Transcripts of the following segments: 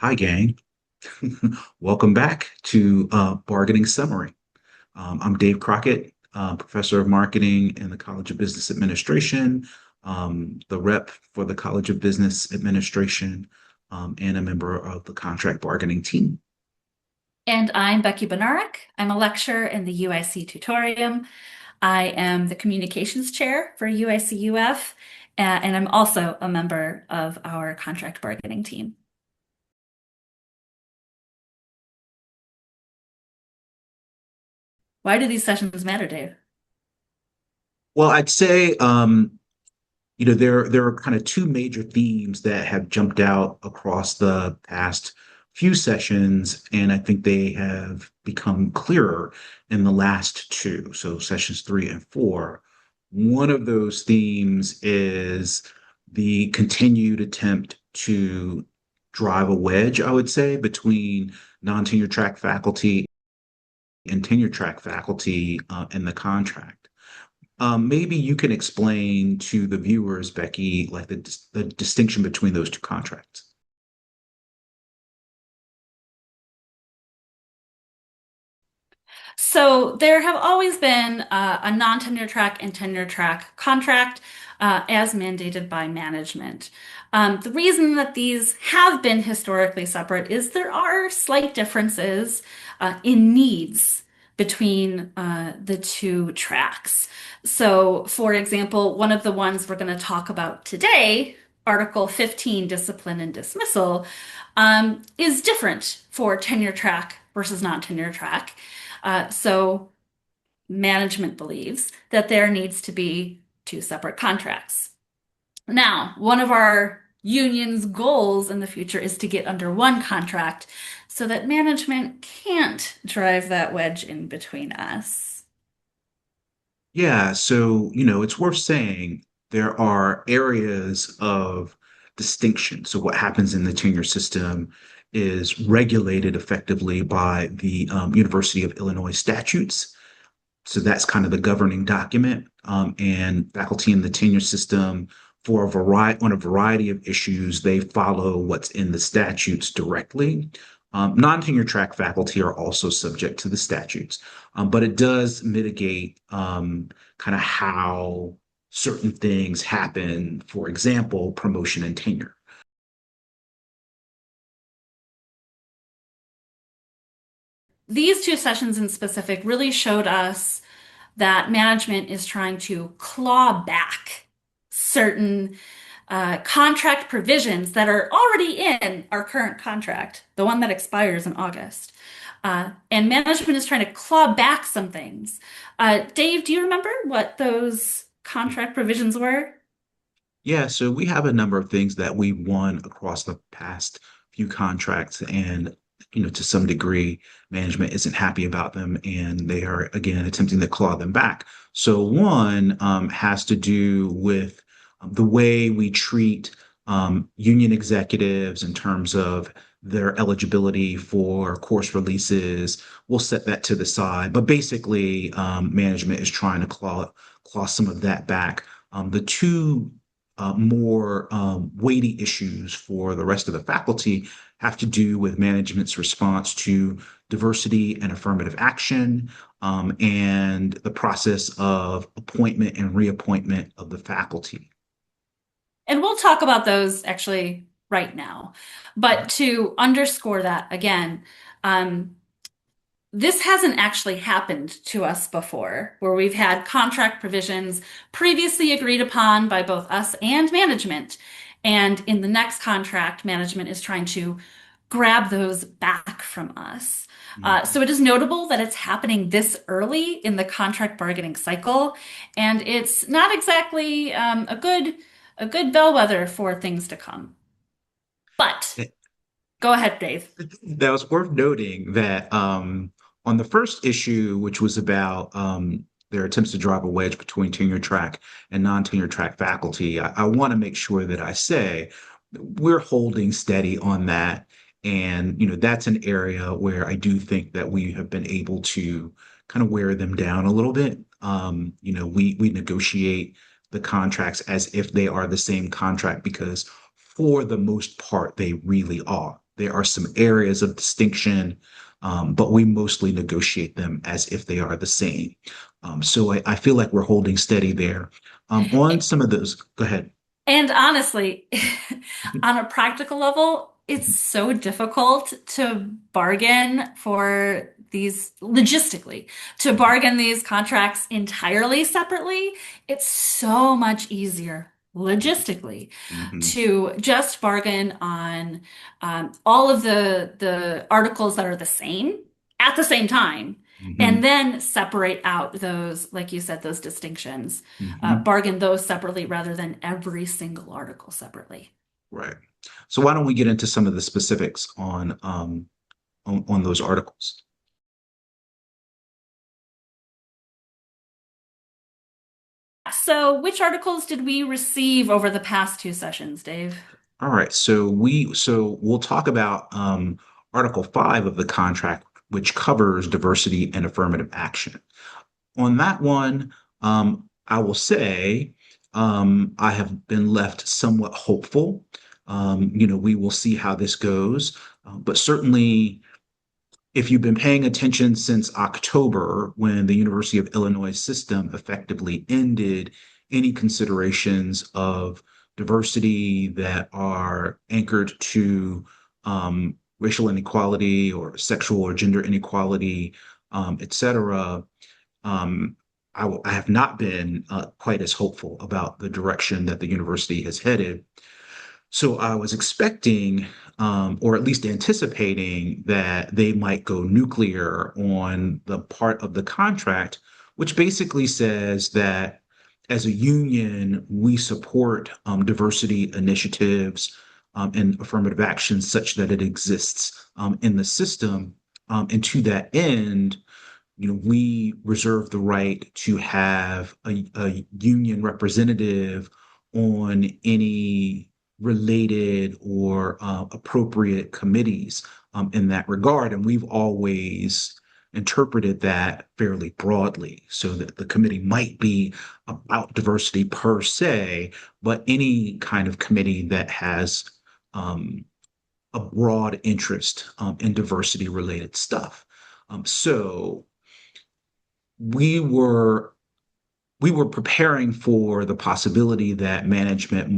Hi, gang. Welcome back to Bargaining Summary. I'm Dave Crockett, professor of marketing in the College of Business Administration, the rep for the College of Business Administration, and a member of the contract bargaining team. And I'm Becky Bonarek. I'm a lecturer in the UIC Tutorium. I am the communications chair for UICUF, and I'm also a member of our contract bargaining team. Why do these sessions matter, Dave? Well, I'd say there are kind of two major themes that have jumped out across the past few sessions, and I think they have become clearer in the last two, so sessions 3 and 4. One of those themes is the continued attempt to drive a wedge, I would say, between non-tenure track faculty and tenure track faculty in the contract. Maybe you can explain to the viewers, Becky, like the distinction between those two contracts. So there have always been a non-tenure track and tenure track contract as mandated by management. The reason that these have been historically separate is there are slight differences in needs between the two tracks. So, for example, one of the ones we're going to talk about today, Article 15, Discipline and Dismissal, is different for tenure track versus non-tenure track. So management believes that there needs to be two separate contracts. Now, one of our union's goals in the future is to get under one contract so that management can't drive that wedge in between us. Yeah, so, it's worth saying there are areas of distinction. So what happens in the tenure system is regulated effectively by the University of Illinois statutes. So that's kind of the governing document. And faculty in the tenure system, for on a variety of issues, they follow what's in the statutes directly. Non-tenure track faculty are also subject to the statutes, but it does mitigate kind of how certain things happen. For example, promotion and tenure. These two sessions in specific really showed us that management is trying to claw back certain contract provisions that are already in our current contract, the one that expires in August. And management is trying to claw back some things. Dave, do you remember what those contract provisions were? Yeah, so we have a number of things that we won across the past few contracts, and to some degree, management isn't happy about them, and they are again attempting to claw them back. So one has to do with the way we treat union executives in terms of their eligibility for course releases. We'll set that to the side, but basically, management is trying to claw some of that back. The two more weighty issues for the rest of the faculty have to do with management's response to diversity and affirmative action, and the process of appointment and reappointment of the faculty. And we'll talk about those actually right now. But to underscore that again, um, this hasn't actually happened to us before, where we've had contract provisions previously agreed upon by both us and management. And in the next contract, management is trying to grab those back from us. Mhm. So it is notable that it's happening this early in the contract bargaining cycle, and it's not exactly a good bellwether for things to come. But go ahead, Dave. That was worth noting that on the first issue, which was about their attempts to drive a wedge between tenure track and non-tenure track faculty, I want to make sure that I say we're holding steady on that. And, that's an area where I do think that we have been able to kind of wear them down a little bit. We negotiate the contracts as if they are the same contract because for the most part, they really are. there are some areas of distinction, but we mostly negotiate them as if they are the same. So I feel like we're holding steady there. On some of those, go ahead. And honestly, on a practical level, it's so difficult to bargain for these logistically, to bargain these contracts entirely separately. It's so much easier logistically Mhm, to just bargain on all of the articles that are the same at the same time, mhm, and then separate out those, like you said, those distinctions, mhm. bargain those separately rather than every single article separately. Right. So why don't we get into some of the specifics on those articles? So, which articles did we receive over the past two sessions, Dave? All right. So we'll talk about Article 5 of the contract, which covers diversity and affirmative action. On that one, I will say I have been left somewhat hopeful. We will see how this goes, but certainly if you've been paying attention since October, when the University of Illinois system effectively ended any considerations of diversity that are anchored to racial inequality or sexual or gender inequality, et cetera, um, I have not been quite as hopeful about the direction that the university has headed. So I was expecting, or at least anticipating, that they might go nuclear on the part of the contract, which basically says that as a union, we support diversity initiatives and affirmative action such that it exists in the system. And to that end, we reserve the right to have a union representative on any related or appropriate committees in that regard. And we've always interpreted that fairly broadly so that the committee might be about diversity per se, but any kind of committee that has a broad interest in diversity related stuff. So we were we were preparing for the possibility that management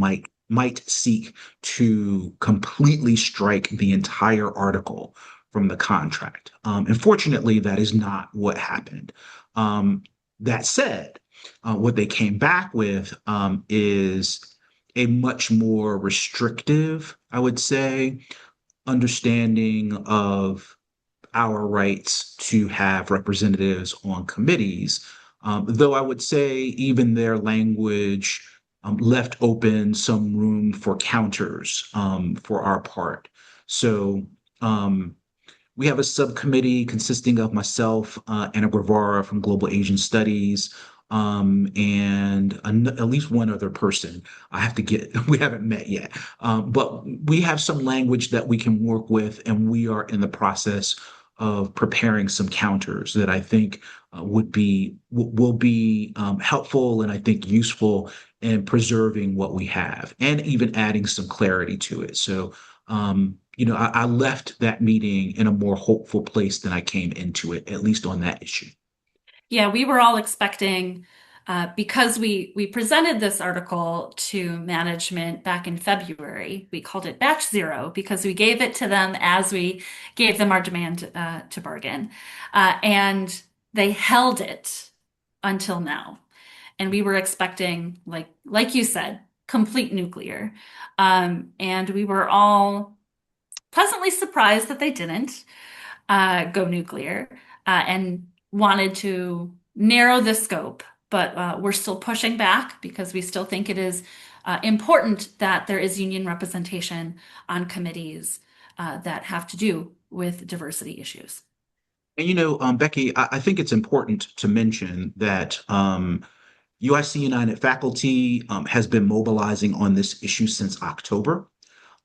might seek to completely strike the entire article from the contract. And fortunately, that is not what happened. That said, what they came back with is a much more restrictive, I would say, understanding of our rights to have representatives on committees. Though I would say even their language left open some room for counters for our part. So um, we have a subcommittee consisting of myself, Anna Guevara from Global Asian Studies, and at least one other person. I have to get, we haven't met yet, but we have some language that we can work with, and we are in the process of preparing some counters that I think will be helpful and I think useful in preserving what we have and even adding some clarity to it. So I left that meeting in a more hopeful place than I came into it, at least on that issue. Yeah, we were all expecting, because we presented this article to management back in February. We called it Batch Zero because we gave it to them as we gave them our demand to bargain, and they held it until now. And we were expecting, like you said, complete nuclear, and we were all pleasantly surprised that they didn't go nuclear, and wanted to narrow the scope. But we're still pushing back because we still think it is important that there is union representation on committees that have to do with diversity issues. And Becky, I think it's important to mention that UIC United Faculty has been mobilizing on this issue since October.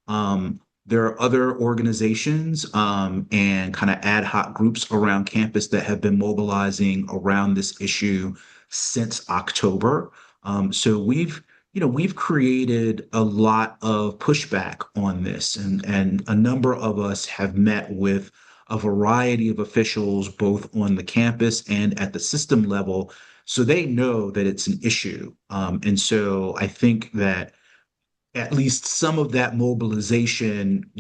There are other organizations and kind of ad hoc groups around campus that have been mobilizing around this issue since October. So we've, we've created a lot of pushback on this, and a number of us have met with a variety of officials, both on the campus and at the system level, so they know that it's an issue. And so I think that at least some of that mobilization,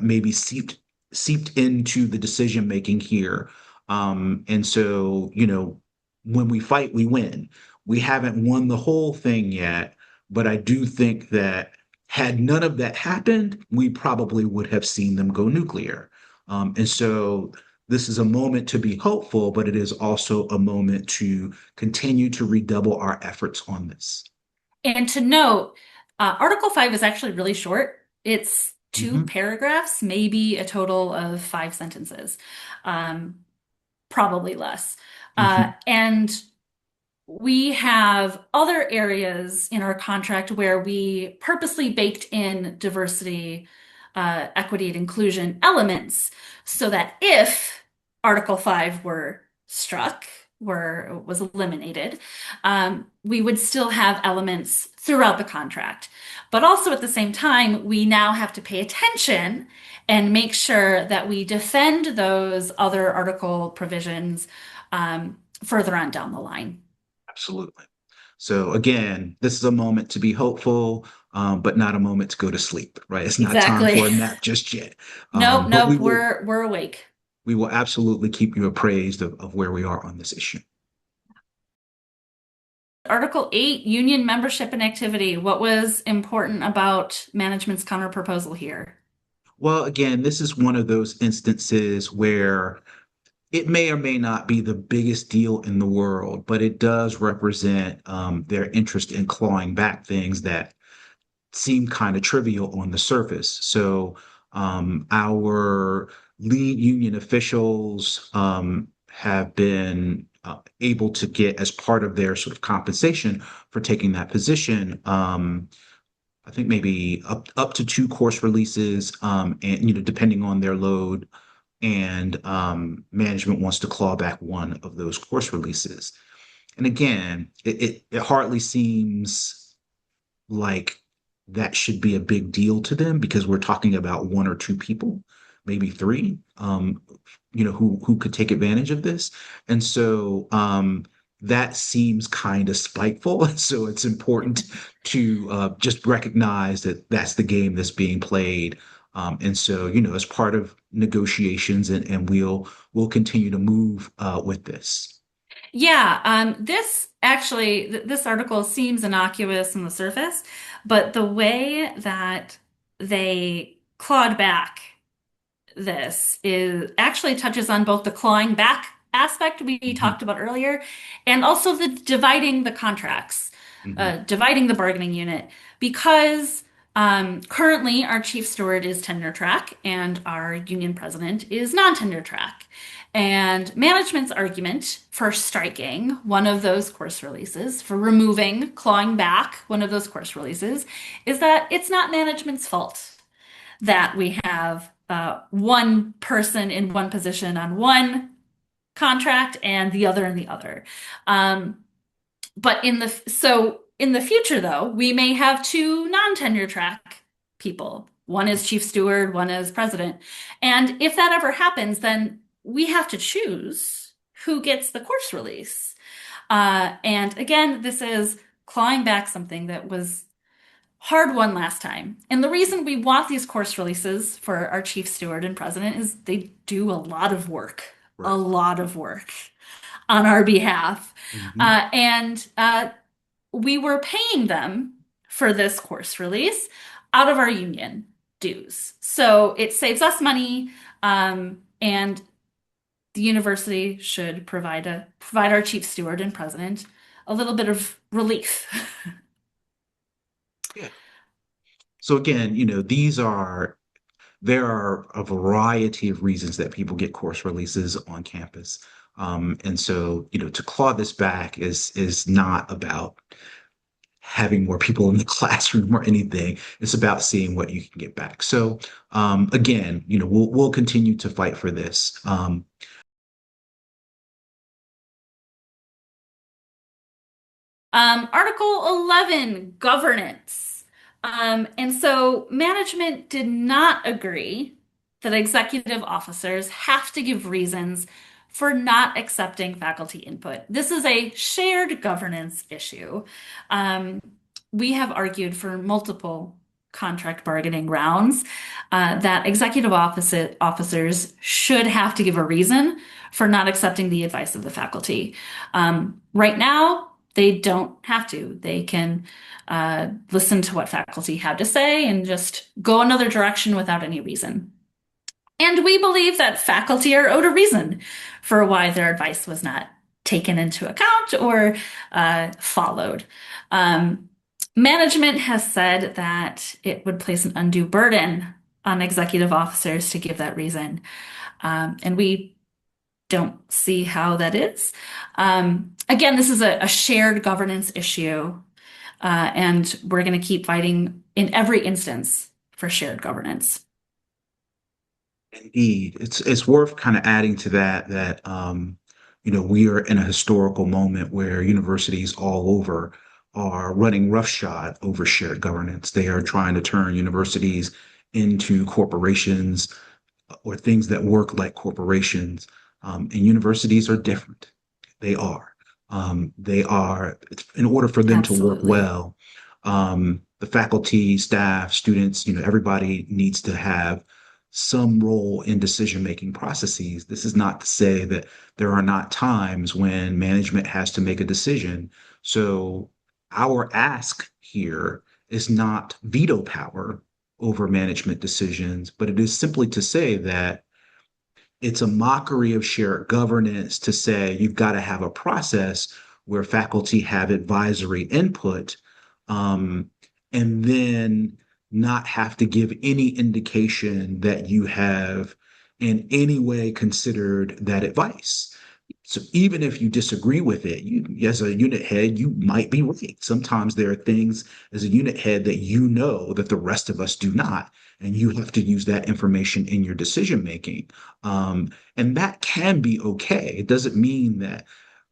maybe seeped into the decision making here. And so, when we fight, we win. We haven't won the whole thing yet, but I do think that had none of that happened, we probably would have seen them go nuclear. And so this is a moment to be hopeful, but it is also a moment to continue to redouble our efforts on this. And to note, Article 5 is actually really short. It's two Mhm, paragraphs, maybe a total of 5 sentences, um, probably less. mhm, And we have other areas in our contract where we purposely baked in diversity, equity, and inclusion elements so that if Article 5 were struck, were was eliminated, we would still have elements throughout the contract. But also at the same time, we now have to pay attention and make sure that we defend those other article provisions further on down the line. absolutely. So again, this is a moment to be hopeful, but not a moment to go to sleep, right? It's not time Exactly. for a nap just yet. Nope, But nope, we're awake. we will absolutely keep you appraised of where we are on this issue. Article 8, union membership and activity. What was important about management's counterproposal here? Well, again, this is one of those instances where it may or may not be the biggest deal in the world, but it does represent their interest in clawing back things that seem kind of trivial on the surface. So our lead union officials have been able to get, as part of their sort of compensation for taking that position, I think maybe up to two course releases, and depending on their load, and management wants to claw back one of those course releases. And again, it hardly seems like that should be a big deal to them because we're talking about one or two people, maybe three, who could take advantage of this. And so that seems kind of spiteful. So it's important to just recognize that that's the game that's being played. And so, as part of negotiations, and we'll continue to move with this. Yeah, this actually, this article seems innocuous on the surface, but the way that they clawed back this is actually touches on both the clawing back aspect we Mhm, talked about earlier and also the dividing the contracts, mhm, dividing the bargaining unit, because currently our chief steward is tenure track and our union president is non-tenure track. And management's argument for striking one of those course releases, for removing, clawing back one of those course releases, is that it's not management's fault that we have one person in one position on one contract and the other in the other. Um, but in the future, though, we may have two non-tenure track people. One is chief steward, one is president. And if that ever happens, then we have to choose who gets the course release. And again, this is clawing back something that was hard won last time. And the reason we want these course releases for our chief steward and president is they do a right. lot of work on our behalf. Mhm. And we were paying them for this course release out of our union dues. So it saves us money, and the university should provide our chief steward and president a little bit of relief. Yeah. So again, there are a variety of reasons that people get course releases on campus. And so, to claw this back is not about having more people in the classroom or anything. It's about seeing what you can get back. So again, we'll continue to fight for this. Article 11, governance. And so management did not agree that executive officers have to give reasons for not accepting faculty input. This is a shared governance issue. Um, we have argued for multiple contract bargaining rounds that officers should have to give a reason for not accepting the advice of the faculty. Right now, they don't have to. They can listen to what faculty have to say and just go another direction without any reason. And we believe that faculty are owed a reason for why their advice was not taken into account or followed. Management has said that it would place an undue burden on executive officers to give that reason. And we don't see how that is. Again, this is a shared governance issue, and we're going to keep fighting in every instance for shared governance. Indeed, it's worth kind of adding to that we are in a historical moment where universities all over are running roughshod over shared governance. They are trying to turn universities into corporations or things that work like corporations. And universities are different. They are. In order for them to work Absolutely. well, the faculty, staff, students, everybody needs to have some role in decision-making processes. This is not to say that there are not times when management has to make a decision. So our ask here is not veto power over management decisions, but it is simply to say that it's a mockery of shared governance to say you've got to have a process where faculty have advisory input, and then not have to give any indication that you have in any way considered that advice. So even if you disagree with it, you as a unit head, you might be right. Sometimes there are things as a unit head that that the rest of us do not, and you have to use that information in your decision making. And that can be okay. It doesn't mean that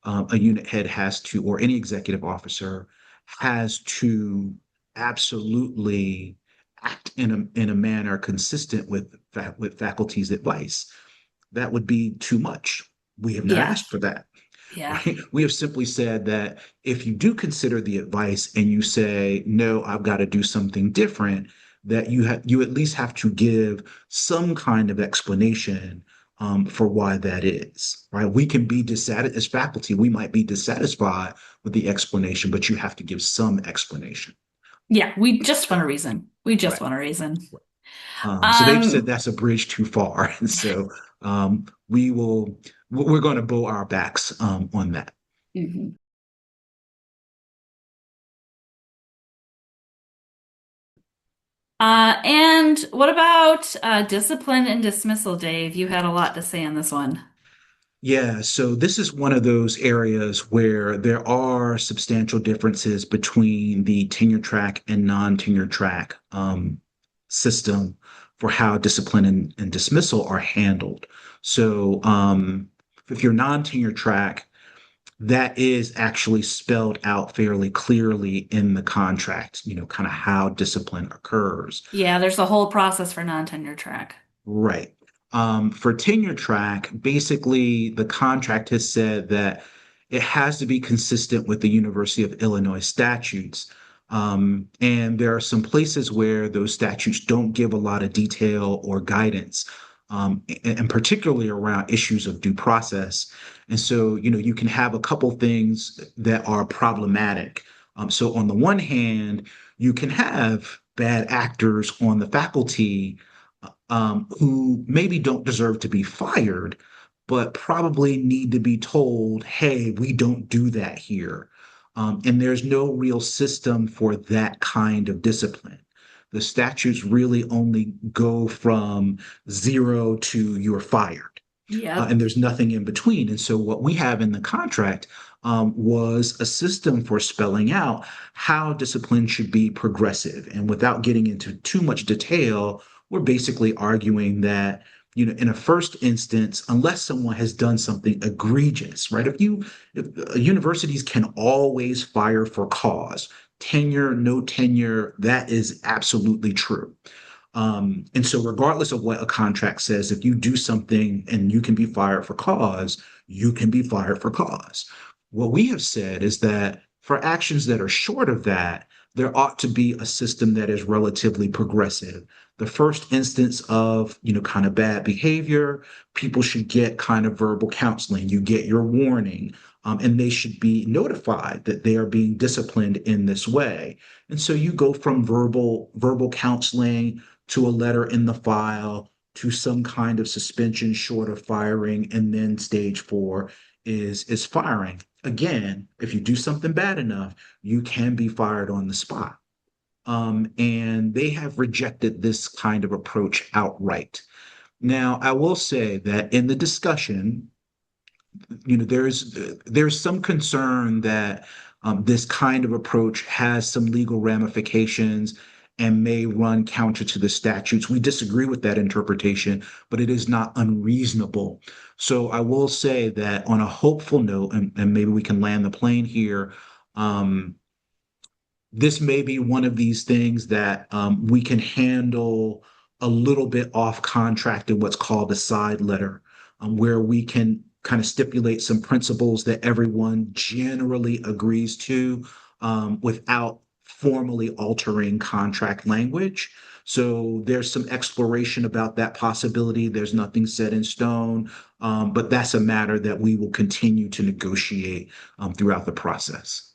a unit head has to, or any executive officer has to absolutely act in a manner consistent with faculty's advice. That would be too much. We have not Yeah. asked for that, Yeah. right? We have simply said that if you do consider the advice and you say, no, I've got to do something different, that you at least have to give some kind of explanation for why that is, right? We can be dissatisfied as faculty, we might be dissatisfied with the explanation, but you have to give some explanation. Yeah. We just want a reason. We just Right. want a reason. So they've said Um, that's a bridge too far. And so we're going to bow our backs on that. mhm. And what about discipline and dismissal, Dave? You had a lot to say on this one. Yeah, so this is one of those areas where there are substantial differences between the tenure track and non-tenure track system for how discipline and dismissal are handled. So if you're non-tenure track, that is actually spelled out fairly clearly in the contract, kind of how discipline occurs. Yeah, there's a whole process for non-tenure track. Right. For tenure track, basically the contract has said that it has to be consistent with the University of Illinois statutes. And there are some places where those statutes don't give a lot of detail or guidance, and particularly around issues of due process. And so, you can have a couple things that are problematic. So on the one hand, you can have bad actors on the faculty who maybe don't deserve to be fired, but probably need to be told, hey, we don't do that here. And there's no real system for that kind of discipline. The statutes really only go from zero to you're fired, Yep. and there's nothing in between. And so, what we have in the contract was a system for spelling out how discipline should be progressive. And without getting into too much detail, we're basically arguing that in a first instance, unless someone has done something egregious, right? If universities can always fire for cause, tenure, no tenure, that is absolutely true. And so, regardless of what a contract says, if you do something and you can be fired for cause, you can be fired for cause. What we have said is that for actions that are short of that, there ought to be a system that is relatively progressive. The first instance of, kind of bad behavior, people should get kind of verbal counseling. You get your warning, and they should be notified that they are being disciplined in this way. And so you go from verbal counseling to a letter in the file to some kind of suspension short of firing, and then stage four is firing. Again, if you do something bad enough, you can be fired on the spot. And they have rejected this kind of approach outright. Now, I will say that in the discussion, there's some concern that this kind of approach has some legal ramifications and may run counter to the statutes. We disagree with that interpretation, but it is not unreasonable. So I will say that on a hopeful note, and maybe we can land the plane here, this may be one of these things that we can handle a little bit off contract in what's called a side letter, where we can kind of stipulate some principles that everyone generally agrees to without formally altering contract language. So there's some exploration about that possibility. There's nothing set in stone, but that's a matter that we will continue to negotiate throughout the process.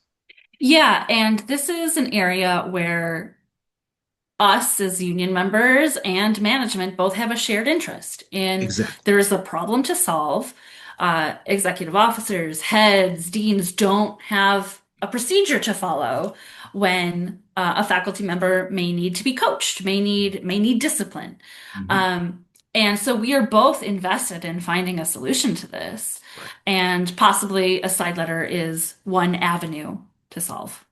Yeah, and this is an area where us as union members and management both have a shared interest in Exactly. there is a problem to solve. Executive officers, heads, deans don't have a procedure to follow when a faculty member may need to be coached, may need discipline. Mhm. Um, and so we are both invested in finding a solution to this, Right. and possibly a side letter is one avenue to solve.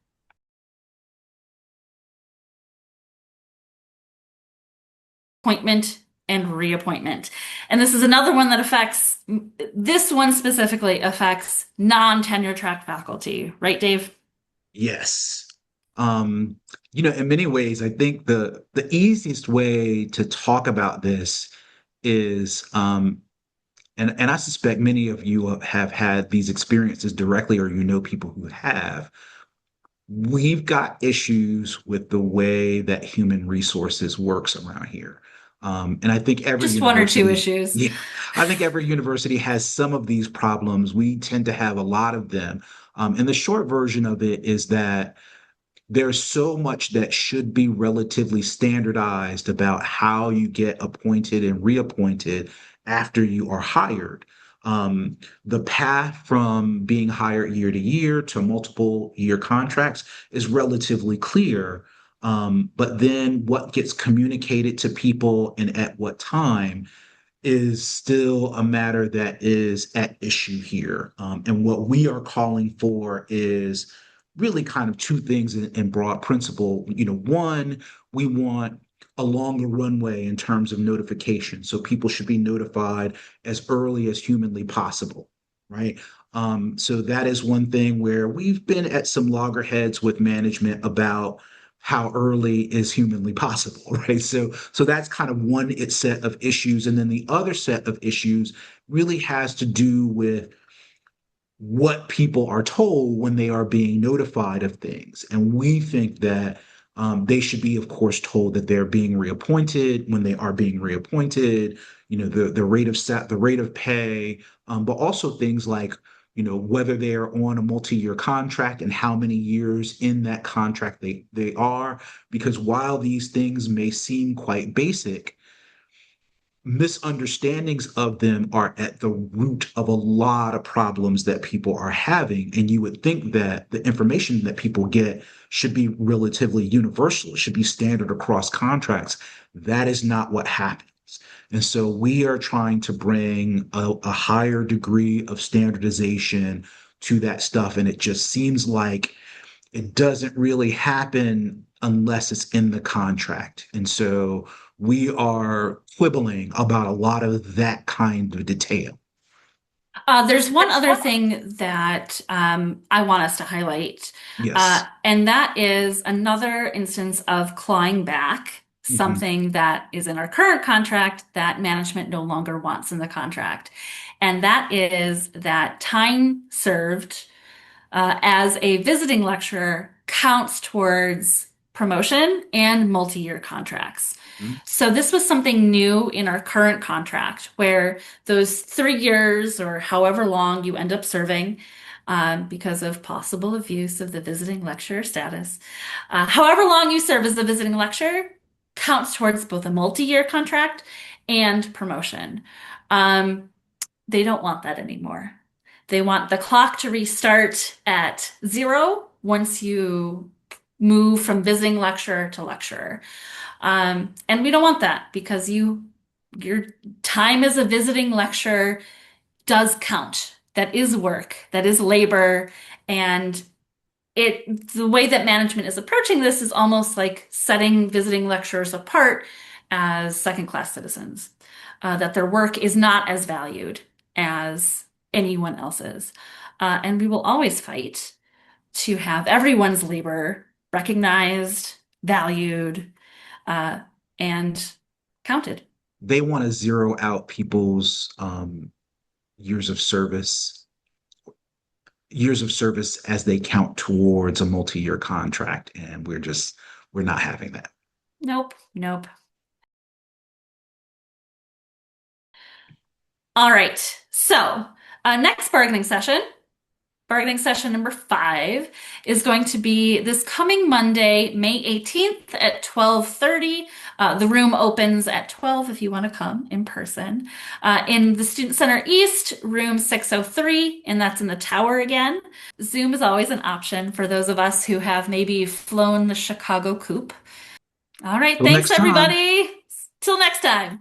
Appointment and reappointment. And this is another one that affects, this one specifically affects non-tenure track faculty, right, Dave? Yes. Um, in many ways, I think the easiest way to talk about this is, and I suspect many of you have had these experiences directly, or people who have. We've got issues with the way that human resources works around here. And I think every Just one or two university, issues. yeah, I think every university has some of these problems. We tend to have a lot of them. And the short version of it is that there's so much that should be relatively standardized about how you get appointed and reappointed after you are hired. The path from being hired year to year to multiple year contracts is relatively clear. But then what gets communicated to people and at what time is still a matter that is at issue here. And what we are calling for is really kind of two things in broad principle. One, we want a longer runway in terms of notification. So people should be notified as early as humanly possible, right? So that is one thing where we've been at some loggerheads with management about how early is humanly possible, right? So that's kind of one set of issues. And then the other set of issues really has to do with what people are told when they are being notified of things. And we think that they should be, of course, told that they're being reappointed when they are being reappointed, the rate of pay, but also things like, whether they are on a multi-year contract and how many years in that contract they are. Because while these things may seem quite basic, misunderstandings of them are at the root of a lot of problems that people are having. And you would think that the information that people get should be relatively universal, it should be standard across contracts. That is not what happens. And so we are trying to bring a higher degree of standardization to that stuff. And it just seems like it doesn't really happen unless it's in the contract. And so we are quibbling about a lot of that kind of detail. There's one other thing that I want us to highlight, Yes. and that is another instance of clawing back Mhm. something that is in our current contract that management no longer wants in the contract. And that is that time served as a visiting lecturer counts towards promotion and multi-year contracts. Mhm. So this was something new in our current contract where those 3 years or however long you end up serving because of possible abuse of the visiting lecturer status, however long you serve as the visiting lecturer counts towards both a multi-year contract and promotion. Um, they don't want that anymore. They want the clock to restart at zero once you move from visiting lecturer to lecturer. And we don't want that because your time as a visiting lecturer does count. That is work, that is labor, and the way that management is approaching this is almost like setting visiting lecturers apart as second class citizens, that their work is not as valued as anyone else's. And we will always fight to have everyone's labor recognized, valued, uh, and counted. They want to zero out people's years of service, years of service as they count towards a multi-year contract. And we're not having that. Nope, nope. All right. So, next bargaining session number 5 is going to be this coming Monday, May 18th at 12:30. The room opens at 12 if you want to come in person. In the Student Center East, room 603, and that's in the tower again. Zoom is always an option for those of us who have maybe flown the Chicago Coop. All right, Till thanks next time. everybody. Till next time.